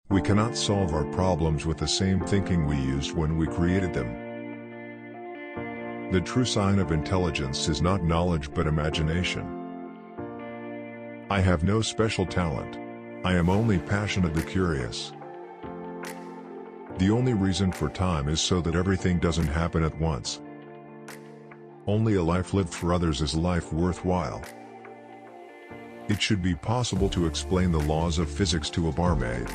We cannot solve our problems with the same thinking we used when we created them. The true sign of intelligence is not knowledge but imagination. I have no special talent. I am only passionately curious. The only reason for time is so that everything doesn't happen at once. Only a life lived for others is life worthwhile. It should be possible to explain the laws of physics to a barmaid.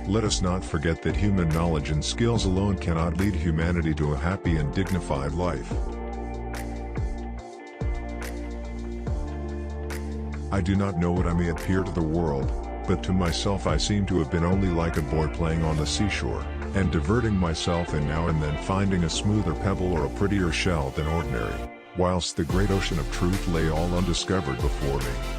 Let us not forget that human knowledge and skills alone cannot lead humanity to a happy and dignified life. I do not know what I may appear to the world, but to myself I seem to have been only like a boy playing on the seashore, and diverting myself and now and then finding a smoother pebble or a prettier shell than ordinary, whilst the great ocean of truth lay all undiscovered before me.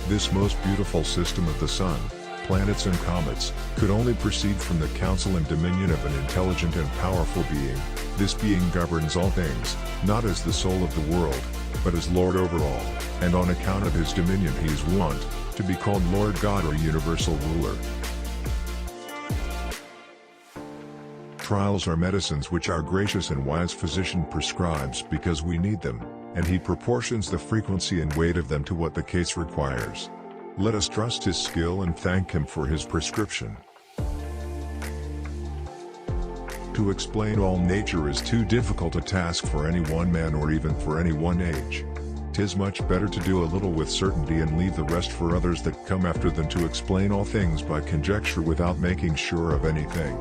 This most beautiful system of the sun, planets and comets, could only proceed from the counsel and dominion of an intelligent and powerful being. This being governs all things, not as the soul of the world, but as Lord over all, and on account of his dominion he is wont to be called Lord God or Universal Ruler. Trials are medicines which our gracious and wise physician prescribes because we need them, and he proportions the frequency and weight of them to what the case requires. Let us trust his skill and thank him for his prescription. To explain all nature is too difficult a task for any one man or even for any one age. 'Tis much better to do a little with certainty and leave the rest for others that come after than to explain all things by conjecture without making sure of anything.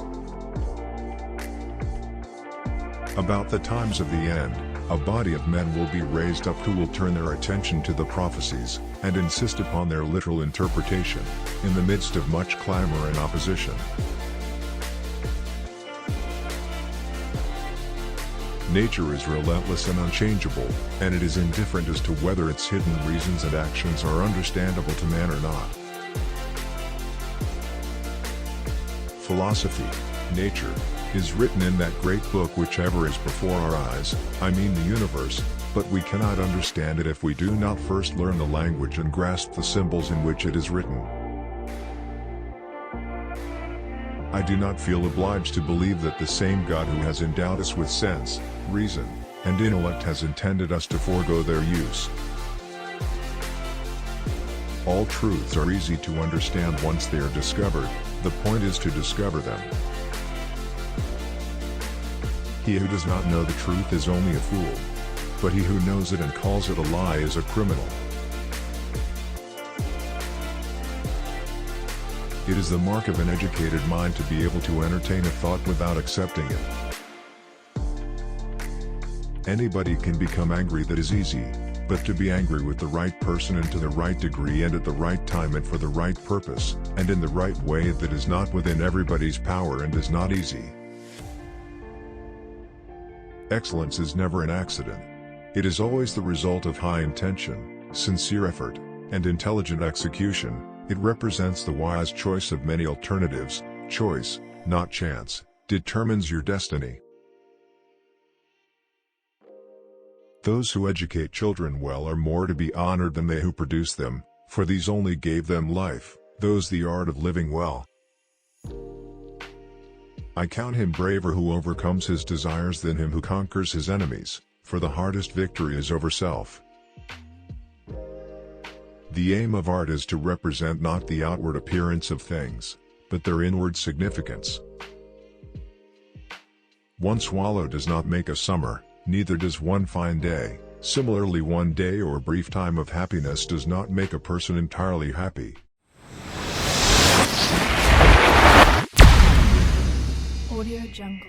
About the times of the end, a body of men will be raised up who will turn their attention to the prophecies, and insist upon their literal interpretation, in the midst of much clamor and opposition. Nature is relentless and unchangeable, and it is indifferent as to whether its hidden reasons and actions are understandable to man or not. Philosophy, nature, is written in that great book which ever is before our eyes, I mean the universe, but we cannot understand it if we do not first learn the language and grasp the symbols in which it is written. I do not feel obliged to believe that the same God who has endowed us with sense, reason, and intellect has intended us to forego their use. All truths are easy to understand once they are discovered, the point is to discover them. He who does not know the truth is only a fool, but he who knows it and calls it a lie is a criminal. It is the mark of an educated mind to be able to entertain a thought without accepting it. Anybody can become angry, that is easy, but to be angry with the right person and to the right degree and at the right time and for the right purpose, and in the right way, that is not within everybody's power and is not easy. Excellence is never an accident. It is always the result of high intention, sincere effort, and intelligent execution. It represents the wise choice of many alternatives. Choice, not chance, determines your destiny. Those who educate children well are more to be honored than they who produce them, for these only gave them life, those the art of living well. I count him braver who overcomes his desires than him who conquers his enemies, for the hardest victory is over self. The aim of art is to represent not the outward appearance of things, but their inward significance. One swallow does not make a summer, neither does one fine day. Similarly, one day or brief time of happiness does not make a person entirely happy. Audio Jungle.